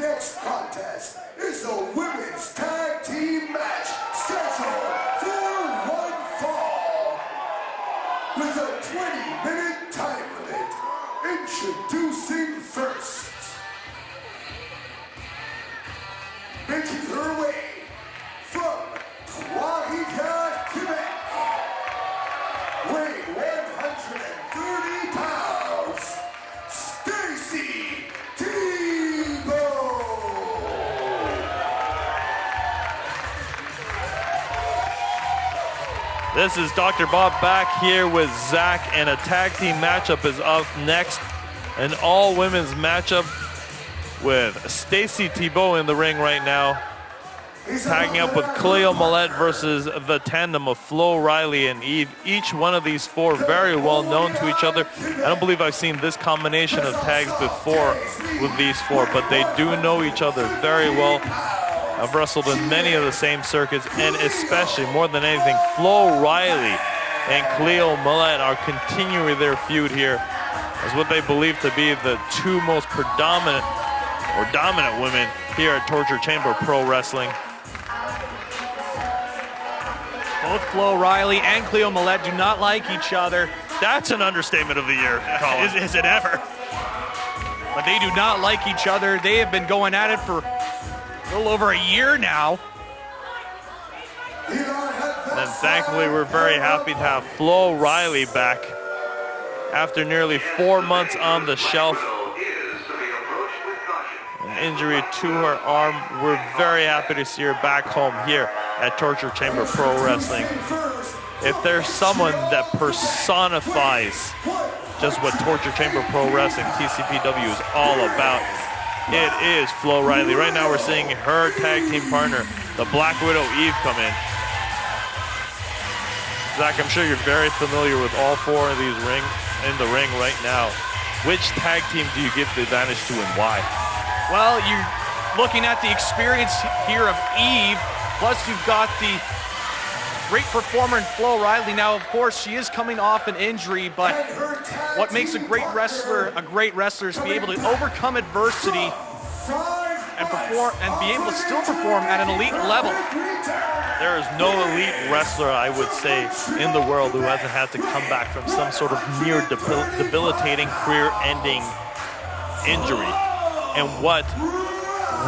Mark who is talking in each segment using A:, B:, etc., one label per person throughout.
A: next contest is a women's tag team match scheduled for one fall with a 20-minute time limit. Introducing first, making her way from Quebec, weighing 130 pounds, Stacey Thibault.
B: This is Dr. Bob back here with Zach, and a tag team matchup is up next. An all-women's matchup with Stacey Thibault in the ring right now, tagging up with Kleo Mallette versus the tandem of Flo Riley and Eve. Each one of these four very well known to each other. I don't believe I've seen this combination of tags before with these four, but they do know each other very well. I've wrestled in many of the same circuits, and especially, more than anything, Flo Riley and Kleo Mallette are continuing their feud here as what they believe to be the two most predominant or dominant women here at Torture Chamber Pro Wrestling.
C: Both Flo Riley and Kleo Mallette do not like each other.
B: That's an understatement of the year, Colin.
C: Is it ever? But they do not like each other. They have been going at it for a little over a year now.
B: And thankfully, we're very happy to have Flo Riley back after nearly 4 months on the shelf. An injury to her arm. We're very happy to see her back home here at Torture Chamber Pro Wrestling. If there's someone that personifies just what Torture Chamber Pro Wrestling, TCPW, is all about, it is Flo Riley. Right now we're seeing her tag team partner, the Black Widow Eve, come in. Zach, I'm sure you're very familiar with all four of these in the ring right now. Which tag team do you give the advantage to and why?
C: Well, you're looking at the experience here of Eve, plus you've got the great performer in Flo Riley. Now, of course, she is coming off an injury, but what makes a great wrestler is to be able to overcome adversity and perform and be able to still perform at an elite level.
B: There is no elite wrestler, I would say, in the world who hasn't had to come back from some sort of near debilitating, career-ending injury. And what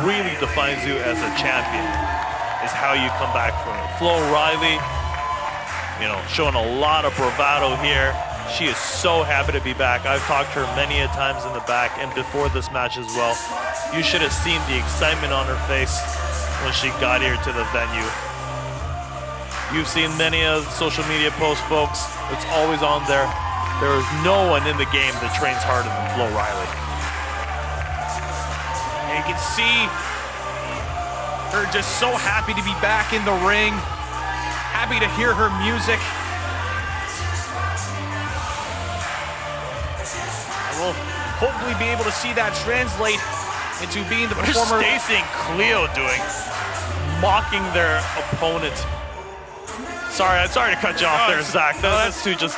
B: really defines you as a champion is how you come back from it. Flo Riley, showing a lot of bravado here. She is so happy to be back. I've talked to her many a times in the back and before this match as well. You should have seen the excitement on her face when she got here to the venue. You've seen many of the social media posts, folks. It's always on there. There is no one in the game that trains harder than Flo Riley.
C: And you can see her just so happy to be back in the ring, happy to hear her music. And we'll hopefully be able to see that translate into being the performer.
B: What are Stacey and Kleo doing? Mocking their opponent. Sorry to cut you off there, Zach. That's two just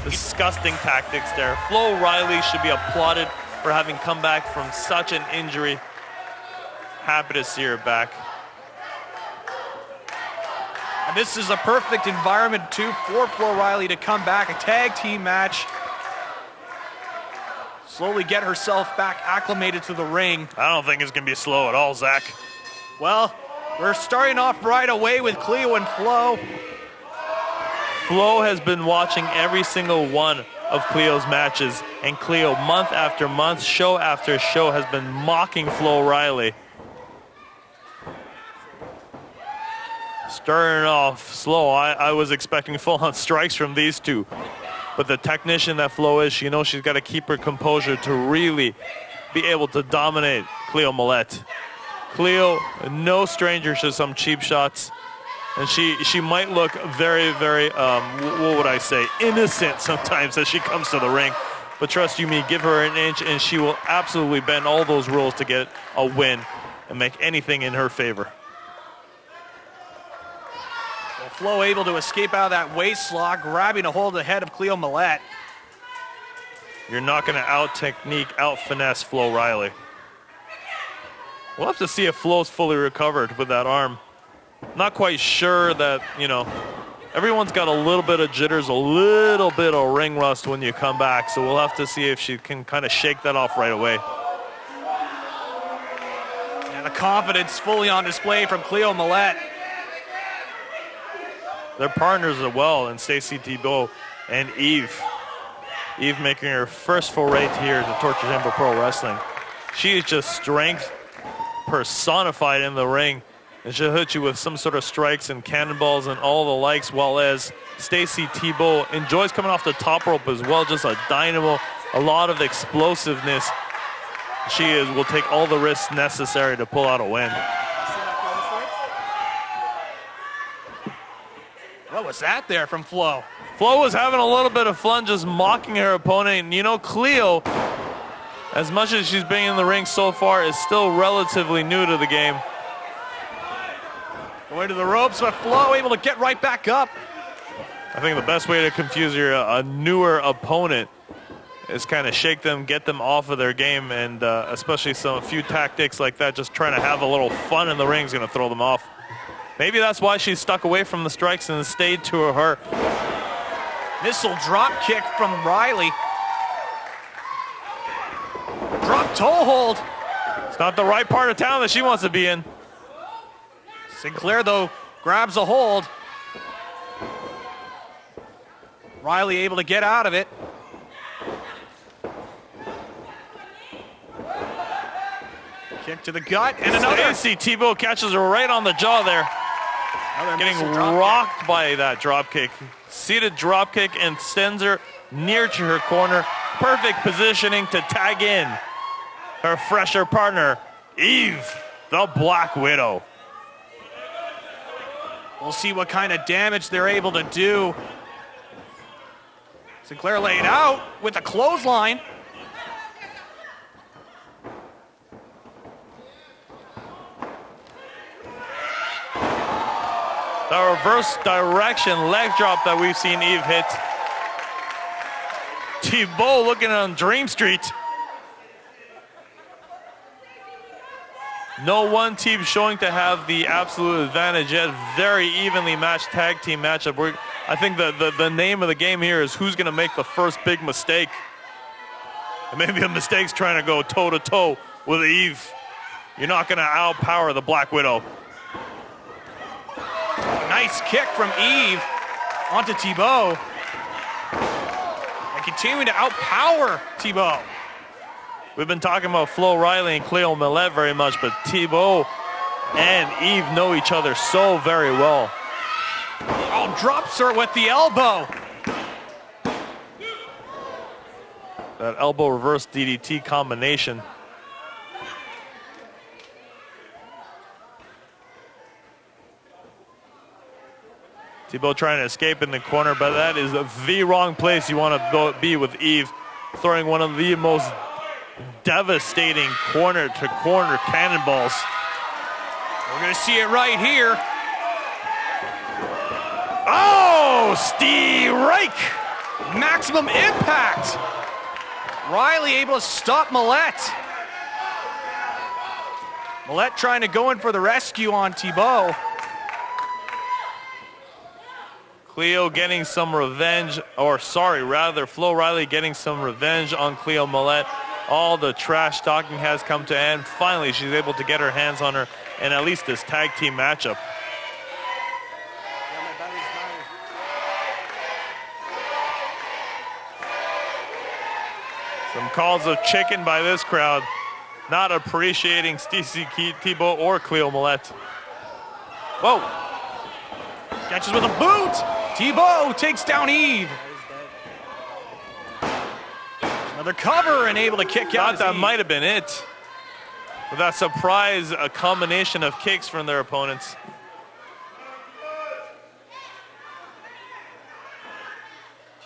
B: disgusting tactics there. Flo Riley should be applauded for having come back from such an injury. Happy to see her back.
C: And this is a perfect environment, too, for Flo Riley to come back. A tag team match. Slowly get herself back acclimated to the ring.
B: I don't think it's going to be slow at all, Zach.
C: Well, we're starting off right away with Kleo and Flo.
B: Flo has been watching every single one of Kleo's matches, and Kleo, month after month, show after show, has been mocking Flo Riley. Starting off slow, I was expecting full-on strikes from these two. But the technician that Flo is, she knows she's got to keep her composure to really be able to dominate Kleo Mallette. Kleo, no stranger to some cheap shots. And she might look very, very, what would I say, innocent sometimes as she comes to the ring. But trust you me, give her an inch and she will absolutely bend all those rules to get a win and make anything in her favor.
C: Well, Flo able to escape out of that waist lock, grabbing a hold of the head of Kleo Mallette.
B: You're not going to out-technique, out-finesse Flo Riley. We'll have to see if Flo's fully recovered with that arm. Not quite sure that, you know, everyone's got a little bit of jitters, a little bit of ring rust when you come back. So we'll have to see if she can kind of shake that off right away.
C: And the confidence fully on display from Kleo Mallette.
B: Their partners as well, and Stacey, Thibault, and Eve. Eve making her first foray here to Torture Chamber Pro Wrestling. She is just strength personified in the ring, and she'll hit you with some sort of strikes and cannonballs and all the likes, while as Stacey Thibault enjoys coming off the top rope as well, just a dynamo, a lot of explosiveness. She will take all the risks necessary to pull out a win.
C: What was that there from Flo?
B: Flo was having a little bit of fun just mocking her opponent. And you know, Kleo, as much as she's been in the ring so far, is still relatively new to the game.
C: Going to the ropes, but Flo able to get right back up.
B: I think the best way to confuse a newer opponent is kind of shake them, get them off of their game, and especially a few tactics like that, just trying to have a little fun in the ring is going to throw them off. Maybe that's why she stuck away from the strikes and stayed to her.
C: Missile drop kick from Riley. Drop toe hold.
B: It's not the right part of town that she wants to be in.
C: Sinclair, though, grabs a hold. Riley able to get out of it. Kick to the gut, and another.
B: Stacey Thibault catches her right on the jaw there. Getting rocked by that drop kick. Seated drop kick and sends her near to her corner. Perfect positioning to tag in her fresher partner, Eve, the Black Widow.
C: We'll see what kind of damage they're able to do. Sinclair laid out with a clothesline.
B: The reverse direction leg drop that we've seen Eve hit. Thibault looking on Dream Street. No one team showing to have the absolute advantage yet. Very evenly matched tag team matchup. I think the name of the game here is who's going to make the first big mistake. And maybe the mistake's trying to go toe-to-toe with Eve. You're not going to outpower the Black Widow.
C: Nice kick from Eve onto Thibault. And continuing to outpower Thibault.
B: We've been talking about Flo Riley and Kleo Mallette very much, but Thibault and Eve know each other so very well.
C: Oh, drops her with the elbow.
B: That elbow reverse DDT combination. Thibault trying to escape in the corner, but that is the wrong place you want to be with Eve. Throwing one of the most devastating corner-to-corner cannonballs.
C: We're going to see it right here.
B: Oh, Steve Reich!
C: Maximum impact. Riley able to stop Mallette. Mallette trying to go in for the rescue on Thibault.
B: Kleo getting some revenge, Flo Riley getting some revenge on Kleo Mallette. All the trash talking has come to end. Finally, she's able to get her hands on her in at least this tag team matchup. Some calls of chicken by this crowd. Not appreciating Stacey Thibault or Kleo Mallette. Whoa.
C: Catches with a boot. Thibault takes down Eve. Another cover and able to kick out.
B: That might have been it. With that surprise, a combination of kicks from their opponents.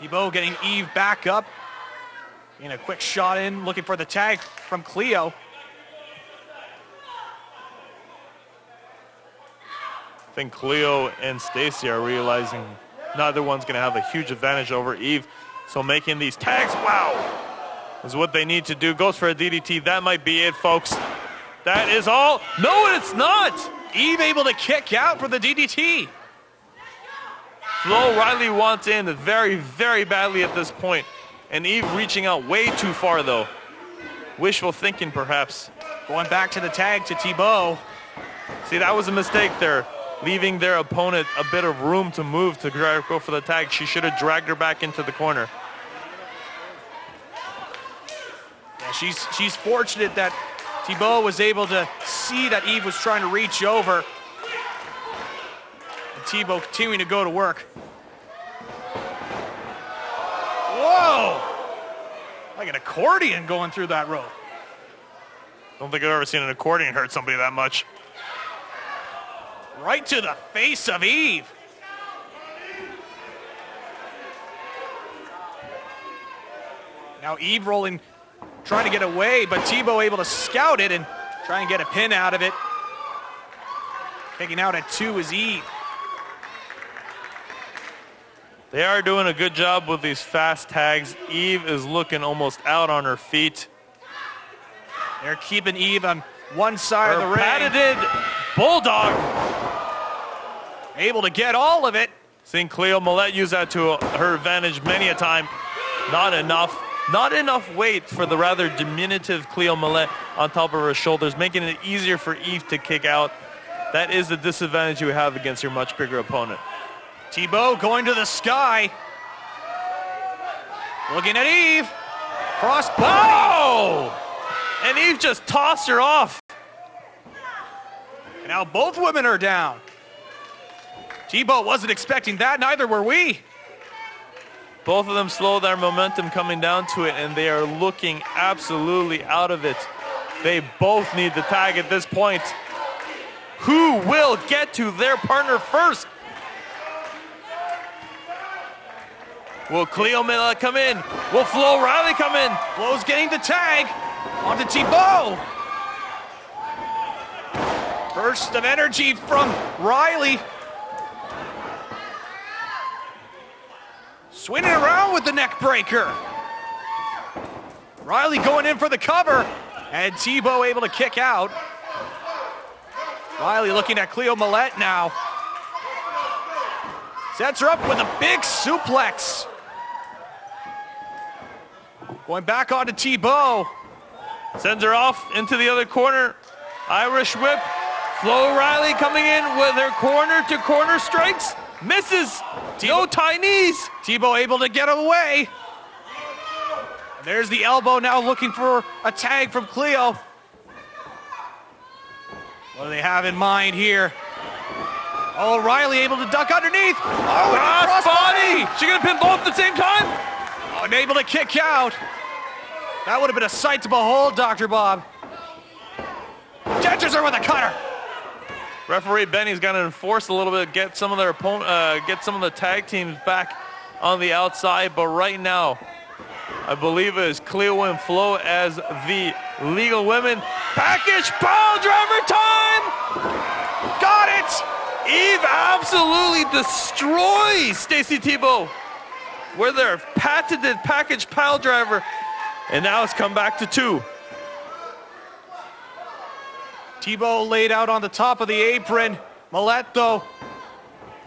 C: Thibault getting Eve back up. And a quick shot in, looking for the tag from Kleo.
B: I think Kleo and Stacey are realizing neither one's going to have a huge advantage over Eve. So making these tags, wow, is what they need to do. Goes for a DDT. That might be it, folks. That is all. No, it's not.
C: Eve able to kick out for the DDT.
B: Flo Riley wants in very, very badly at this point. And Eve reaching out way too far, though. Wishful thinking, perhaps.
C: Going back to the tag to Thibault.
B: See, that was a mistake there. Leaving their opponent a bit of room to move to go for the tag. She should have dragged her back into the corner.
C: Yeah, she's fortunate that Thibault was able to see that Eve was trying to reach over. And Thibault continuing to go to work. Whoa! Like an accordion going through that rope.
B: Don't think I've ever seen an accordion hurt somebody that much.
C: Right to the face of Eve. Now Eve rolling, trying to get away, but Thibault able to scout it and try and get a pin out of it. Kicking out at 2 is Eve.
B: They are doing a good job with these fast tags. Eve is looking almost out on her feet.
C: They're keeping Eve on one side of the ring.
B: Patented bulldog.
C: Able to get all of it.
B: Seeing Kleo Mallette use that to her advantage many a time. Not enough. Not enough weight for the rather diminutive Kleo Mallette on top of her shoulders, making it easier for Eve to kick out. That is the disadvantage you have against your much bigger opponent.
C: Thibault going to the sky. Looking at Eve. Cross body.
B: Oh! And Eve just tossed her off.
C: And now both women are down. Thibault wasn't expecting that, neither were we.
B: Both of them slow their momentum coming down to it, and they are looking absolutely out of it. They both need the tag at this point. Who will get to their partner first? Will Kleo Mallette come in? Will Flo Riley come in?
C: Flo's getting the tag onto Thibault. Burst of energy from Riley. Swinging around with the neck breaker. Riley going in for the cover. And Thibault able to kick out. Riley looking at Kleo Mallette now. Sets her up with a big suplex. Going back onto Thibault.
B: Sends her off into the other corner. Irish whip. Flo Riley coming in with her corner-to-corner strikes. Misses. No tie knees.
C: Thibault able to get away. There's the elbow now looking for a tag from Kleo. What do they have in mind here? Oh, Riley able to duck underneath. Oh,
B: cross body. She gonna pin both at the same time?
C: Oh, and able to kick out. That would have been a sight to behold, Dr. Bob. Catches her with a cutter.
B: Referee Benny's got to enforce a little bit, get some of their get some of the tag teams back on the outside. But right now, I believe it is Kleo and Flo as the legal women. Package pile driver time!
C: Got it!
B: Eve absolutely destroys Stacey Thibault with their patented package pile driver. And now it's come back to 2.
C: Thibault laid out on the top of the apron. Mallette, though,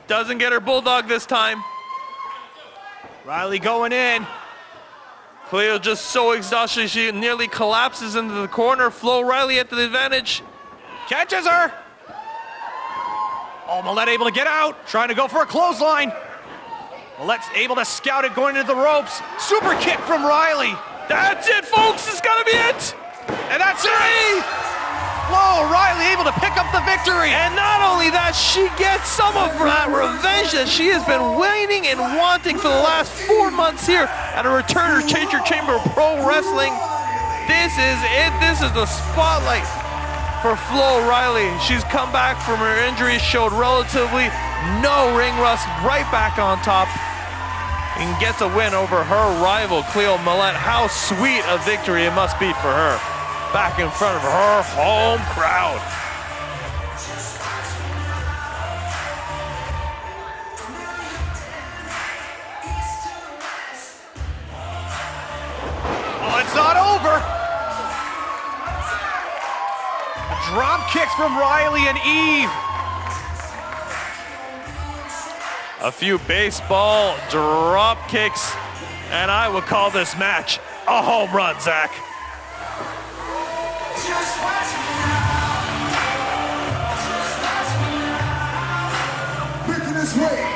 B: doesn't get her bulldog this time.
C: Riley going in.
B: Kleo just so exhausted she nearly collapses into the corner. Flo Riley at the advantage.
C: Catches her. Oh, Mallette able to get out. Trying to go for a clothesline. Mallette's able to scout it going into the ropes. Super kick from Riley.
B: That's it, folks. It's got to be it.
C: And that's it. Flo Riley able to pick up the victory.
B: And not only that, she gets some of that revenge that she has been waiting and wanting for the last 4 months here at a return to Chamber Pro Wrestling. This is it. This is the spotlight for Flo Riley. She's come back from her injuries, showed relatively no ring rust, right back on top, and gets a win over her rival, Kleo Mallette. How sweet a victory it must be for her. Back in front of her home crowd.
C: Oh, it's not over. drop kicks from Riley and Eve.
B: A few baseball drop kicks, and I would call this match a home run, Zach.
A: Making his way